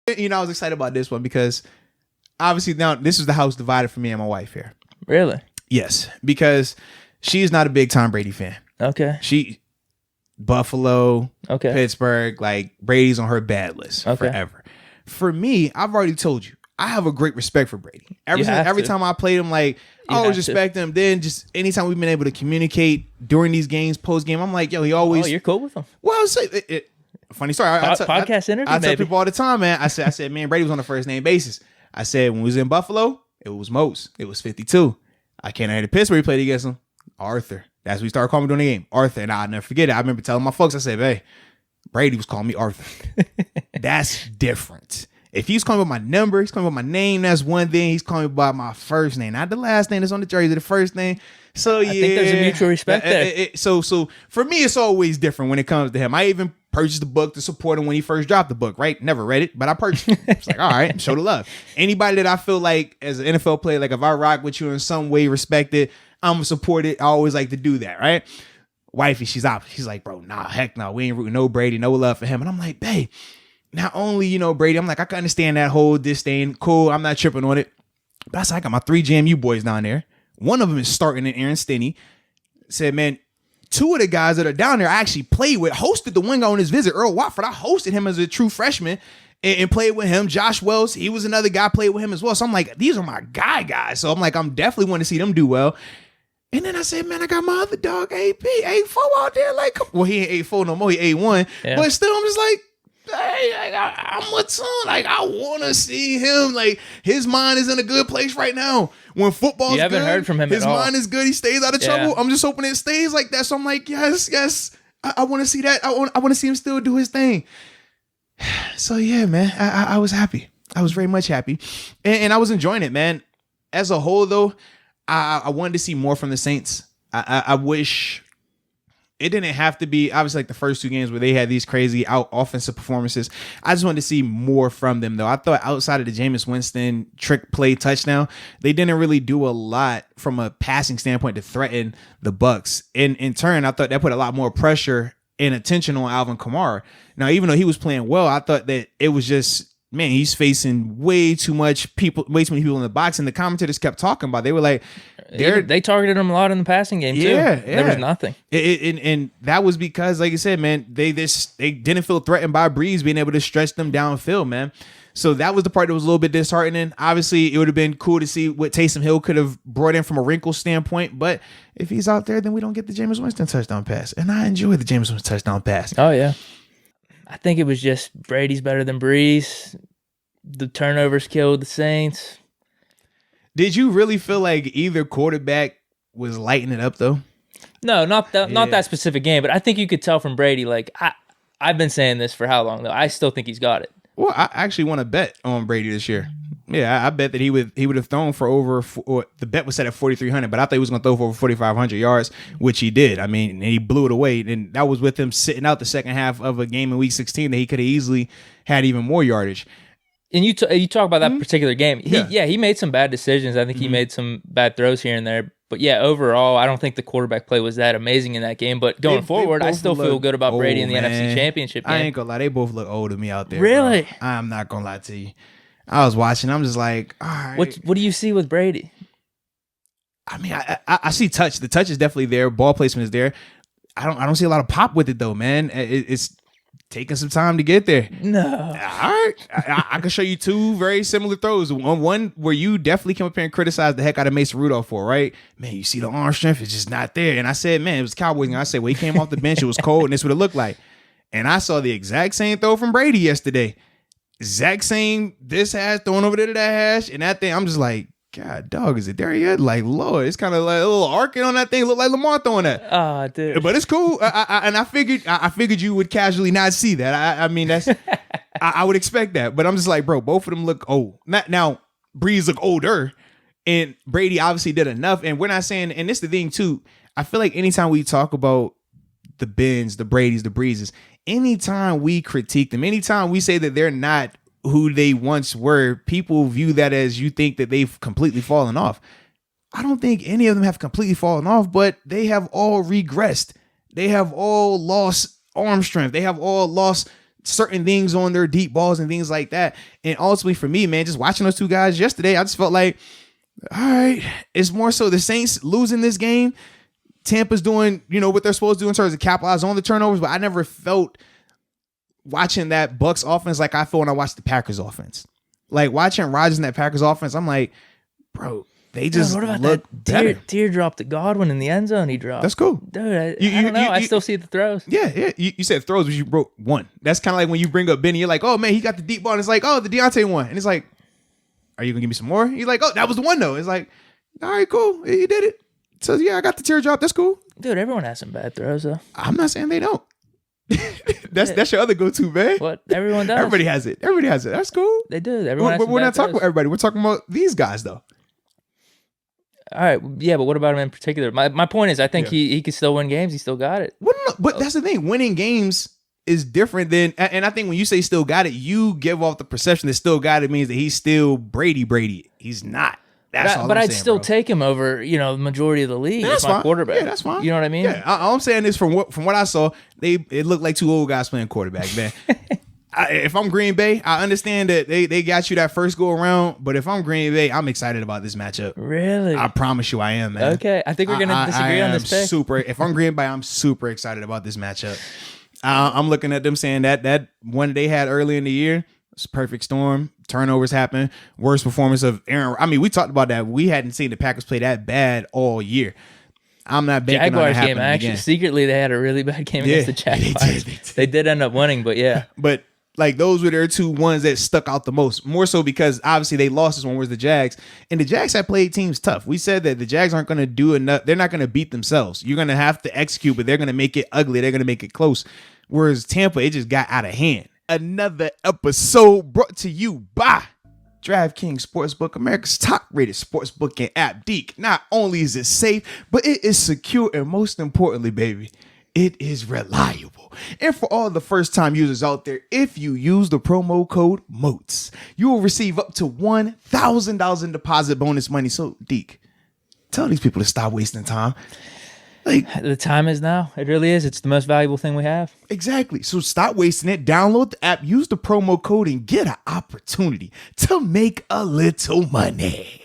I was excited about this one because obviously now this is the house divided for me and my wife here. Really? Yes, because she is not a big Tom Brady fan. Okay. She Buffalo, Okay. Pittsburgh, like Brady's on her bad list forever. For me, I've already told you, I have a great respect for Brady. Every time I played him, like I always respect him. Then just anytime we've been able to communicate during these games, post game, I'm like, yo, he always. Oh, you're cool with him. Well, I'll say funny story. Podcast interview. I tell people all the time, man. I said, man, Brady was on a first name basis. I said when we was in Buffalo, it was Mose. It was 52. I can't hear the Pittsburgh. We played against him. Arthur. That's what we started calling me during the game. Arthur. And I'll never forget it. I remember telling my folks, I said, hey, Brady was calling me Arthur. That's different. If he's calling me by my number, he's calling me by my name, that's one thing. He's calling me by my first name, not the last name that's on the jersey, the first name. So yeah, I think there's a mutual respect there. So for me, it's always different when it comes to him. I even purchased the book to support him when he first dropped the book, right? Never read it, but I purchased it. It's like, all right, show the love. Anybody that I feel like as an NFL player, like if I rock with you in some way, respect it, I'm gonna support it. I always like to do that, right? Wifey, she's out. She's like, bro, nah, heck no. We ain't rooting no Brady, no love for him. And I'm like, babe, not only, Brady, I'm like, I can understand that whole disdain. Cool, I'm not tripping on it. But I said, I got my 3 JMU boys down there. One of them is starting in Aaron Stinney. Said, man, 2 of the guys that are down there I actually played with, hosted the one guy on his visit, Earl Watford. I hosted him as a true freshman and played with him. Josh Wells, he was another guy, played with him as well. So I'm like, these are my guys. So I'm like, I'm definitely want to see them do well. And then I said, man, I got my other dog, AP, 8-4 out there. Like, well, he ain't 8-4 no more. He 8-1. Yeah. But still, I'm just like, hey, I'm with son. Like, I want to see him. Like, his mind is in a good place right now. When football's good, you haven't heard from him his at all. Mind is good. He stays out of trouble. I'm just hoping it stays like that. So I'm like, yes. I want to see that. I want to see him still do his thing. So yeah, man, I was happy. I was very much happy, and I was enjoying it, man. As a whole, though, I wanted to see more from the Saints. I wish it didn't have to be obviously like the first 2 games where they had these crazy out offensive performances. I just wanted to see more from them, though. I thought outside of the Jameis Winston trick play touchdown, they didn't really do a lot from a passing standpoint to threaten the Bucs. In turn, I thought that put a lot more pressure and attention on Alvin Kamara. Now, even though he was playing well, I thought that it was just, man, he's facing way too many people in the box, and the commentators kept talking about it. They were like, they targeted him a lot in the passing game too. Yeah. There was nothing. And that was because, like I said, man, they didn't feel threatened by Breeze being able to stretch them downfield, man. So that was the part that was a little bit disheartening. Obviously, it would have been cool to see what Taysom Hill could have brought in from a wrinkle standpoint. But if he's out there, then we don't get the Jameis Winston touchdown pass. And I enjoyed the Jameis Winston touchdown pass. Oh, yeah. I think it was just Brady's better than Breeze. The turnovers killed the Saints. Did you really feel like either quarterback was lighting it up, though? No, not that specific game. But I think you could tell from Brady, like, I've been saying this for how long, though? I still think he's got it. Well, I actually want to bet on Brady this year. Yeah, I bet that he would have thrown for over, or the bet was set at 4,300, but I thought he was going to throw for over 4,500 yards, which he did. I mean, and he blew it away. And that was with him sitting out the second half of a game in Week 16 that he could have easily had even more yardage. And you talk about that particular game. He made some bad decisions. I think he made some bad throws here and there. But yeah, overall, I don't think the quarterback play was that amazing in that game. But going forward, I still feel good about Brady in the NFC Championship game. I ain't gonna lie, they both look old to me out there. Really? Bro. I'm not gonna lie to you. I was watching. I'm just like, all right. What do you see with Brady? I mean, I see touch. The touch is definitely there. Ball placement is there. I don't see a lot of pop with it though, man. It's taking some time to get there. No. All right. I can show you 2 very similar throws. One where you definitely came up here and criticized the heck out of Mason Rudolph for, right? Man, you see the arm strength is just not there. And I said, man, it was Cowboys. And I said, well, he came off the bench. It was cold, and this is what it looked like. And I saw the exact same throw from Brady yesterday. Exact same this hash throwing over there to that hash. And that thing, I'm just like, God, dog, is it there yet? Like, Lord, it's kind of like a little arcing on that thing. Look like Lamar throwing that. Oh, dude. But it's cool. And I figured you would casually not see that. I mean, that's I would expect that. But I'm just like, bro, both of them look old. Now, Breeze look older, and Brady obviously did enough. And we're not saying, and this is the thing too, I feel like anytime we talk about the Bens, the Bradys, the Breezes, anytime we critique them, anytime we say that they're not who they once were, people view that as you think that they've completely fallen off. I don't think any of them have completely fallen off, but they have all regressed. They have all lost arm strength. They have all lost certain things on their deep balls and things like that. And ultimately for me, man, just watching those two guys yesterday, I just felt like, all right, it's more so the Saints losing this game. Tampa's doing, what they're supposed to do in terms of capitalize on the turnovers, but I never felt watching that Bucs offense like I feel when I watch the Packers offense. Like watching Rodgers in that Packers offense, I'm like, bro, they just look better. Teardrop to Godwin in the end zone he dropped. That's cool. Dude, I don't know. I still see the throws. Yeah. You said throws, but you wrote one. That's kind of like when you bring up Benny, you're like, oh, man, he got the deep ball. And it's like, oh, the Deontay one. And it's like, are you going to give me some more? He's like, oh, that was the one, though. It's like, all right, cool. You did it. So, yeah, I got the teardrop. That's cool. Dude, everyone has some bad throws, though. I'm not saying they don't. That's your other go-to, man. What? Everyone does. Everybody has it. That's cool. They do. Everyone has some we're bad not talking throws. about everybody. We're talking about these guys, though. All right. Yeah, but what about him in particular? My point is I think he could still win games. He still got it. Well, no, but that's the thing. Winning games is different than, and I think when you say still got it, you give off the perception that still got it means that he's still Brady. He's not. But I'd still take him over, the majority of the league. That's my fine. quarterback. Yeah, that's fine. You know what I mean? Yeah. All I'm saying is from what I saw, it looked like two old guys playing quarterback, man. If I'm Green Bay, I understand that they got you that first go around, but if I'm Green Bay, I'm excited about this matchup. Really? I promise you I am, man. Okay. I think we're going to disagree on this pick. If I'm Green Bay, I'm super excited about this matchup. I'm looking at them saying that one they had early in the year, it's a perfect storm. Turnovers happen. Worst performance of Aaron. I mean, we talked about that. We hadn't seen the Packers play that bad all year. I'm not banking Jaguars on that game, actually. again. Secretly, they had a really bad game against the Jaguars. They did end up winning, but yeah. But like those were their two ones that stuck out the most. More so because obviously they lost this one was the Jags. And the Jags have played teams tough. We said that the Jags aren't going to do enough. They're not going to beat themselves. You're going to have to execute, but they're going to make it ugly. They're going to make it close. Whereas Tampa, it just got out of hand. Another episode brought to you by DraftKings Sportsbook, America's top-rated sportsbook and app. Deke, not only is it safe, but it is secure, and most importantly, baby, it is reliable. And for all the first-time users out there, if you use the promo code MOATS, you will receive up to $1,000 in deposit bonus money. So, Deke, tell these people to stop wasting time. Like, the time is now. It really is. It's the most valuable thing we have. Exactly. So stop wasting it. Download the app, use the promo code, and get an opportunity to make a little money.